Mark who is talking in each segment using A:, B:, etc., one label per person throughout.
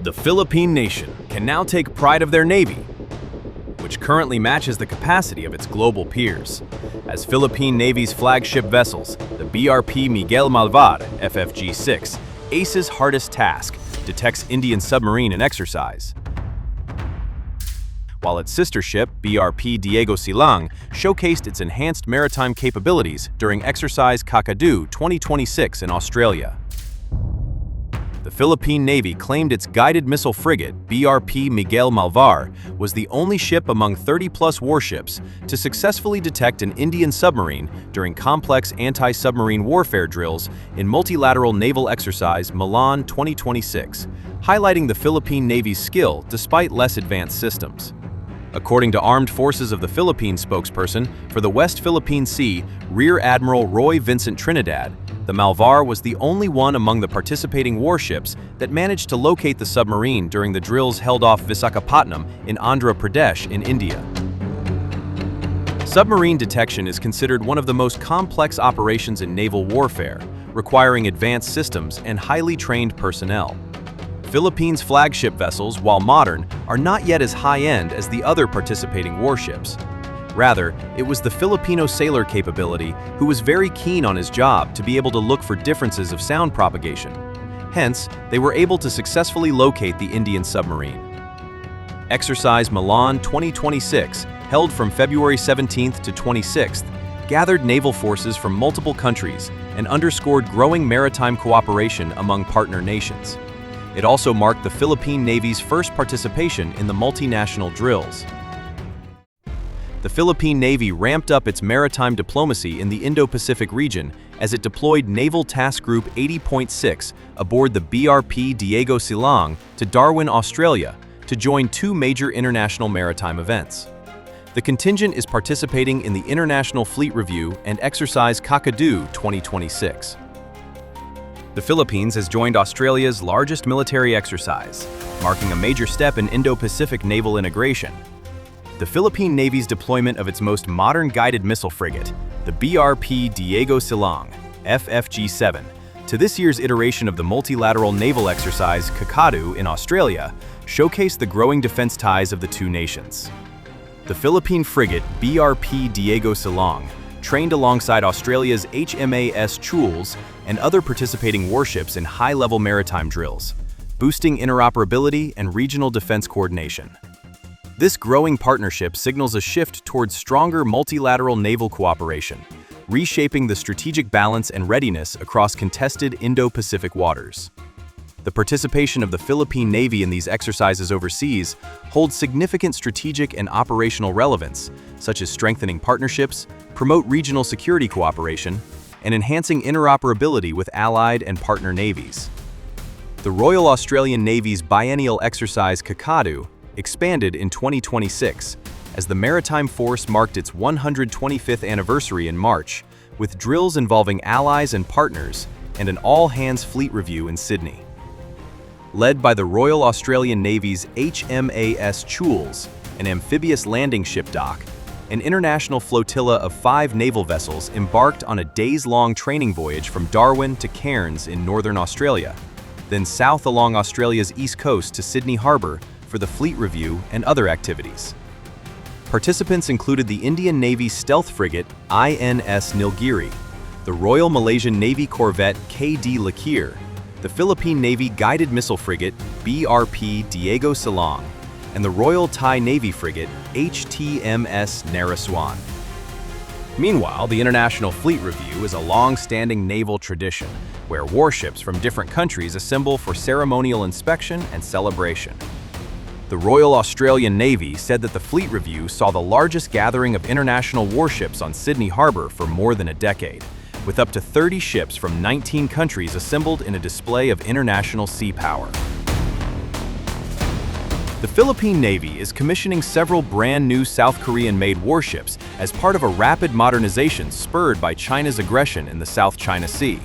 A: The Philippine Nation can now take pride of their Navy, which currently matches the capacity of its global peers, as Philippine Navy's flagship vessels, the BRP Miguel Malvar, FFG-6, aces hardest task, detects Indian Submarine in exercise, while its sister ship, BRP Diego Silang, showcased its enhanced maritime capabilities during Exercise Kakadu 2026 in Australia. The Philippine Navy claimed its guided missile frigate, BRP Miguel Malvar, was the only ship among 30-plus warships to successfully detect an Indian submarine during complex anti-submarine warfare drills in multilateral naval exercise Milan 2026, highlighting the Philippine Navy's skill despite less advanced systems. According to Armed Forces of the Philippines spokesperson for the West Philippine Sea, Rear Admiral Roy Vincent Trinidad, the Malvar was the only one among the participating warships that managed to locate the submarine during the drills held off Visakhapatnam in Andhra Pradesh in India. Submarine detection is considered one of the most complex operations in naval warfare, requiring advanced systems and highly trained personnel. Philippines' flagship vessels, while modern, are not yet as high-end as the other participating warships. Rather, it was the Filipino sailor capability who was very keen on his job to be able to look for differences of sound propagation. Hence, they were able to successfully locate the Indian submarine. Exercise Milan 2026, held from February 17th to 26th, gathered naval forces from multiple countries and underscored growing maritime cooperation among partner nations. It also marked the Philippine Navy's first participation in the multinational drills. The Philippine Navy ramped up its maritime diplomacy in the Indo-Pacific region as it deployed Naval Task Group 80.6 aboard the BRP Diego Silang to Darwin, Australia, to join two major international maritime events. The contingent is participating in the International Fleet Review and Exercise Kakadu 2026. The Philippines has joined Australia's largest military exercise, marking a major step in Indo-Pacific naval integration. The Philippine Navy's deployment of its most modern guided missile frigate, the BRP Diego Silang, FFG-7, to this year's iteration of the multilateral naval exercise Kakadu in Australia, showcased the growing defense ties of the two nations. The Philippine frigate BRP Diego Silang, trained alongside Australia's HMAS Chul's and other participating warships in high-level maritime drills, boosting interoperability and regional defense coordination. This growing partnership signals a shift towards stronger multilateral naval cooperation, reshaping the strategic balance and readiness across contested Indo-Pacific waters. The participation of the Philippine Navy in these exercises overseas holds significant strategic and operational relevance, such as strengthening partnerships, promote regional security cooperation, and enhancing interoperability with allied and partner navies. The Royal Australian Navy's biennial exercise Kakadu expanded in 2026 as the maritime force marked its 125th anniversary in March, with drills involving allies and partners and an all-hands fleet review in Sydney. Led by the Royal Australian Navy's HMAS Chul's, an amphibious landing ship dock, an international flotilla of 5 naval vessels embarked on a days-long training voyage from Darwin to Cairns in northern Australia, then south along Australia's east coast to Sydney Harbour for the fleet review and other activities. Participants included the Indian Navy stealth frigate INS Nilgiri, the Royal Malaysian Navy corvette KD Lakir, the Philippine Navy guided missile frigate BRP Diego Silang, and the Royal Thai Navy frigate HTMS Naraswan. Meanwhile, the International Fleet Review is a long-standing naval tradition where warships from different countries assemble for ceremonial inspection and celebration. The Royal Australian Navy said that the Fleet Review saw the largest gathering of international warships on Sydney Harbour for more than a decade, with up to 30 ships from 19 countries assembled in a display of international sea power. The Philippine Navy is commissioning several brand new South Korean-made warships as part of a rapid modernization spurred by China's aggression in the South China Sea.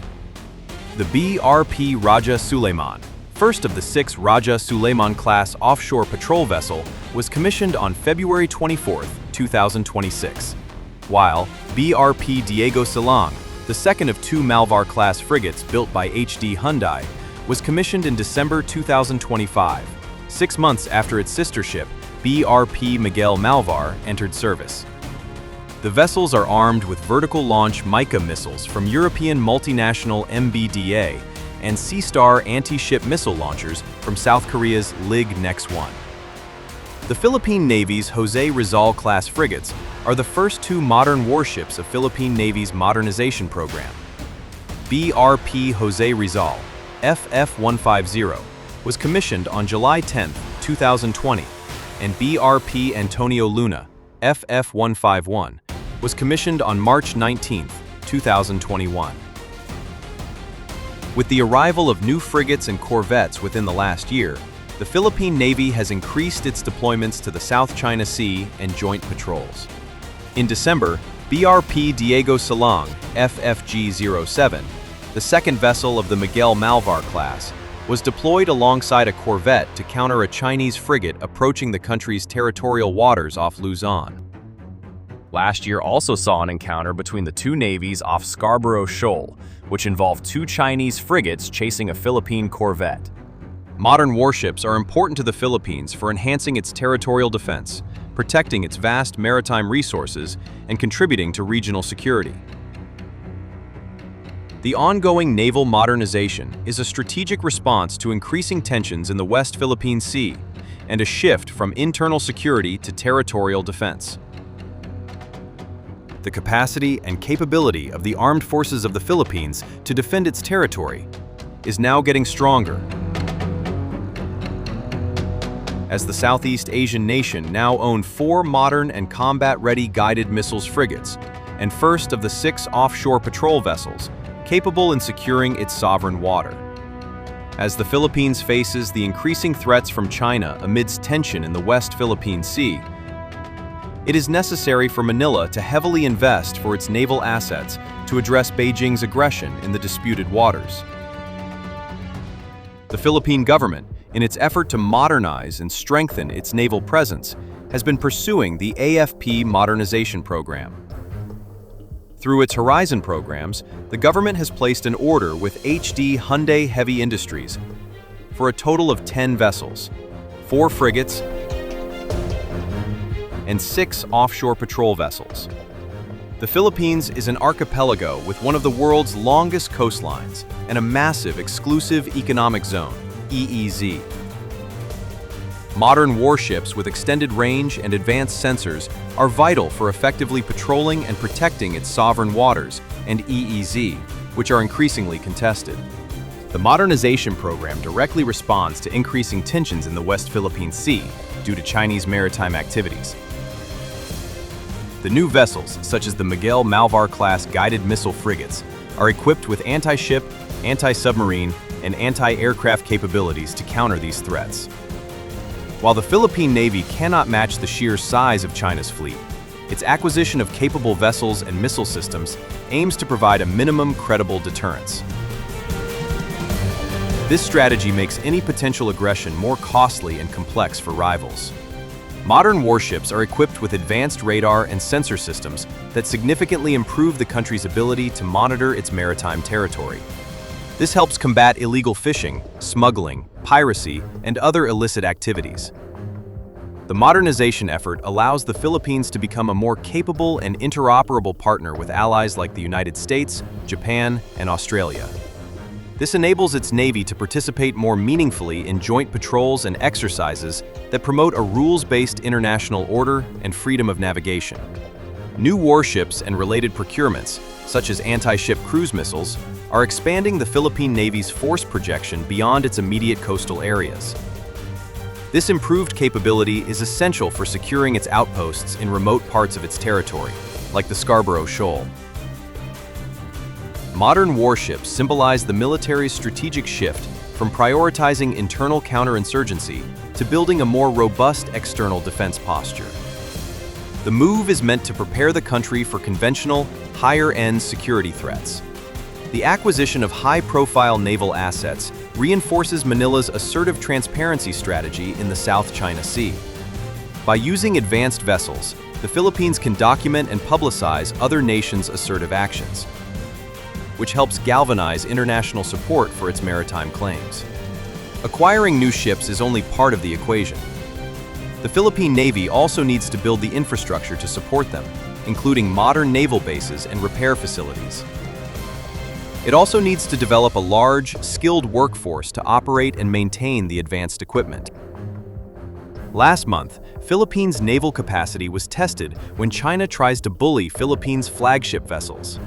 A: The BRP Raja Suleiman, first of the 6 Raja Suleiman-class offshore patrol vessel, was commissioned on February 24, 2026, while BRP Diego Silang, the second of 2 Malvar-class frigates built by HD Hyundai, was commissioned in December 2025, 6 months after its sister ship, BRP Miguel Malvar, entered service. The vessels are armed with vertical launch Mica missiles from European multinational MBDA and Sea Star anti-ship missile launchers from South Korea's LIG Nex 1. The Philippine Navy's Jose Rizal-class frigates are the first 2 modern warships of Philippine Navy's modernization program. BRP Jose Rizal, FF150, was commissioned on July 10, 2020, and BRP Antonio Luna, FF151, was commissioned on March 19, 2021. With the arrival of new frigates and corvettes within the last year, the Philippine Navy has increased its deployments to the South China Sea and joint patrols. In December, BRP Diego Silang, FFG-07, the second vessel of the Miguel Malvar class, was deployed alongside a corvette to counter a Chinese frigate approaching the country's territorial waters off Luzon.
B: Last year also saw an encounter between the 2 navies off Scarborough Shoal, which involved 2 Chinese frigates chasing a Philippine corvette.
A: Modern warships are important to the Philippines for enhancing its territorial defense, protecting its vast maritime resources, and contributing to regional security. The ongoing naval modernization is a strategic response to increasing tensions in the West Philippine Sea and a shift from internal security to territorial defense. The capacity and capability of the armed forces of the Philippines to defend its territory is now getting stronger. As the Southeast Asian nation now owns 4 modern and combat-ready guided missiles frigates, and first of the 6 offshore patrol vessels capable in securing its sovereign water. As the Philippines faces the increasing threats from China amidst tension in the West Philippine Sea, it is necessary for Manila to heavily invest for its naval assets to address Beijing's aggression in the disputed waters. The Philippine government, in its effort to modernize and strengthen its naval presence, has been pursuing the AFP modernization program. Through its Horizon programs, the government has placed an order with HD Hyundai Heavy Industries for a total of 10 vessels, 4 frigates, and 6 offshore patrol vessels. The Philippines is an archipelago with one of the world's longest coastlines and a massive exclusive economic zone, EEZ. Modern warships with extended range and advanced sensors are vital for effectively patrolling and protecting its sovereign waters and EEZ, which are increasingly contested. The modernization program directly responds to increasing tensions in the West Philippine Sea due to Chinese maritime activities. The new vessels, such as the Miguel Malvar-class guided missile frigates, are equipped with anti-ship, anti-submarine, and anti-aircraft capabilities to counter these threats. While the Philippine Navy cannot match the sheer size of China's fleet, its acquisition of capable vessels and missile systems aims to provide a minimum credible deterrence. This strategy makes any potential aggression more costly and complex for rivals. Modern warships are equipped with advanced radar and sensor systems that significantly improve the country's ability to monitor its maritime territory. This helps combat illegal fishing, smuggling, piracy, and other illicit activities. The modernization effort allows the Philippines to become a more capable and interoperable partner with allies like the United States, Japan, and Australia. This enables its Navy to participate more meaningfully in joint patrols and exercises that promote a rules-based international order and freedom of navigation. New warships and related procurements, such as anti-ship cruise missiles, are expanding the Philippine Navy's force projection beyond its immediate coastal areas. This improved capability is essential for securing its outposts in remote parts of its territory, like the Scarborough Shoal. Modern warships symbolize the military's strategic shift from prioritizing internal counterinsurgency to building a more robust external defense posture. The move is meant to prepare the country for conventional, higher-end security threats. The acquisition of high-profile naval assets reinforces Manila's assertive transparency strategy in the South China Sea. By using advanced vessels, the Philippines can document and publicize other nations' assertive actions. which helps galvanize international support for its maritime claims. Acquiring new ships is only part of the equation. The Philippine Navy also needs to build the infrastructure to support them, including modern naval bases and repair facilities. It also needs to develop a large, skilled workforce to operate and maintain the advanced equipment. Last month, Philippines' naval capacity was tested when China tries to bully Philippines' flagship vessels.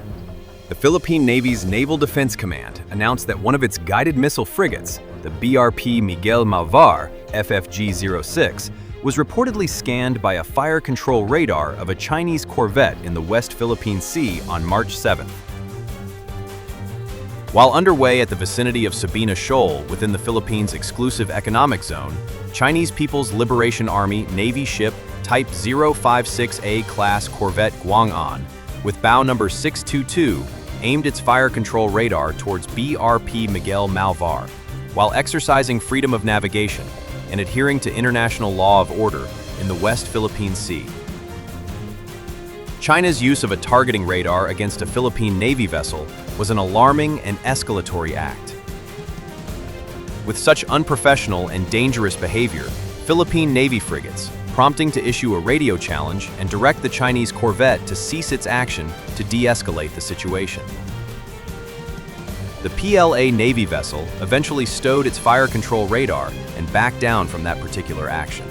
A: The Philippine Navy's Naval Defense Command announced that one of its guided missile frigates, the BRP Miguel Malvar, FFG-06, was reportedly scanned by a fire control radar of a Chinese corvette in the West Philippine Sea on March 7th. While underway at the vicinity of Sabina Shoal within the Philippines' exclusive economic zone, Chinese People's Liberation Army Navy ship Type 056A class corvette Guang'an, with bow number 622, aimed its fire control radar towards BRP Miguel Malvar, while exercising freedom of navigation and adhering to international law of order in the West Philippine Sea. China's use of a targeting radar against a Philippine Navy vessel was an alarming and escalatory act. With such unprofessional and dangerous behavior, Philippine Navy frigates, prompting to issue a radio challenge and direct the Chinese corvette to cease its action to de-escalate the situation. The PLA Navy vessel eventually stowed its fire control radar and backed down from that particular action.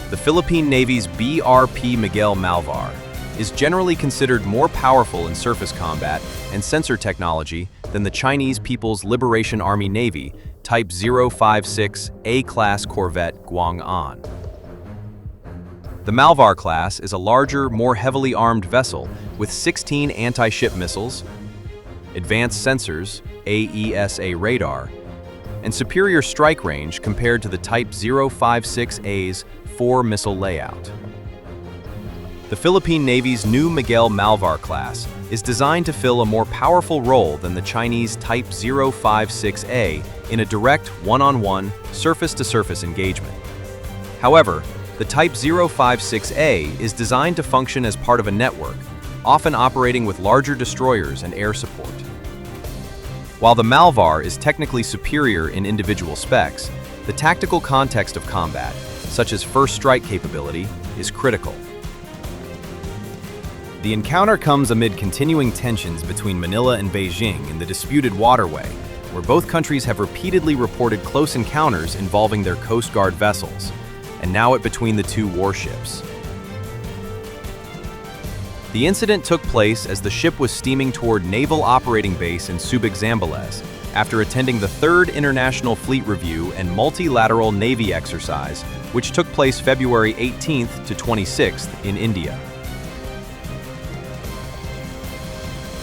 A: The Philippine Navy's BRP Miguel Malvar is generally considered more powerful in surface combat and sensor technology than the Chinese People's Liberation Army Navy Type 056 A-class corvette Guang'an. The Malvar class is a larger, more heavily armed vessel with 16 anti-ship missiles, advanced sensors, AESA radar, and superior strike range compared to the Type 056A's 4-missile layout. The Philippine Navy's new Miguel Malvar class is designed to fill a more powerful role than the Chinese Type 056A in a direct one-on-one, surface-to-surface engagement. However, the Type 056A is designed to function as part of a network, often operating with larger destroyers and air support. While the Malvar is technically superior in individual specs, the tactical context of combat, such as first strike capability, is critical. The encounter comes amid continuing tensions between Manila and Beijing in the disputed waterway, where both countries have repeatedly reported close encounters involving their Coast Guard vessels, and now between the two warships. The incident took place as the ship was steaming toward Naval Operating Base in Subic, Zambales, after attending the 3rd International Fleet Review and Multilateral Navy Exercise, which took place February 18th to 26th in India.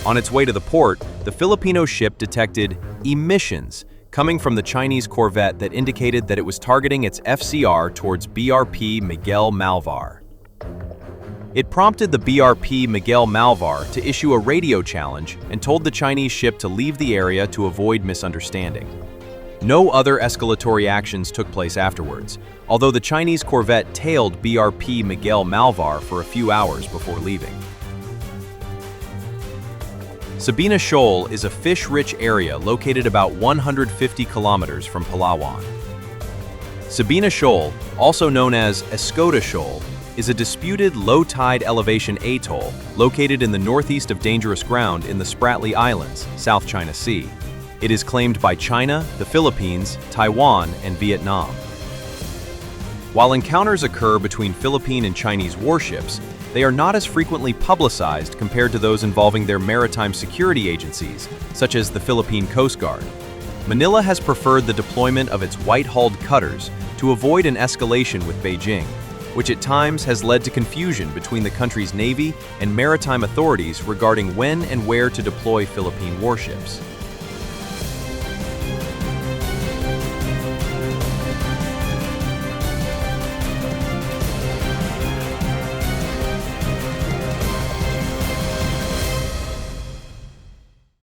A: On its way to the port, the Filipino ship detected emissions coming from the Chinese corvette that indicated that it was targeting its FCR towards BRP Miguel Malvar. It prompted the BRP Miguel Malvar to issue a radio challenge and told the Chinese ship to leave the area to avoid misunderstanding. No other escalatory actions took place afterwards, although the Chinese corvette tailed BRP Miguel Malvar for a few hours before leaving. Sabina Shoal is a fish-rich area located about 150 kilometers from Palawan. Sabina Shoal, also known as Escoda Shoal, is a disputed low-tide elevation atoll located in the northeast of Dangerous Ground in the Spratly Islands, South China Sea. It is claimed by China, the Philippines, Taiwan, and Vietnam. While encounters occur between Philippine and Chinese warships, they are not as frequently publicized compared to those involving their maritime security agencies, such as the Philippine Coast Guard. Manila has preferred the deployment of its white-hulled cutters to avoid an escalation with Beijing, which at times has led to confusion between the country's Navy and maritime authorities regarding when and where to deploy Philippine warships.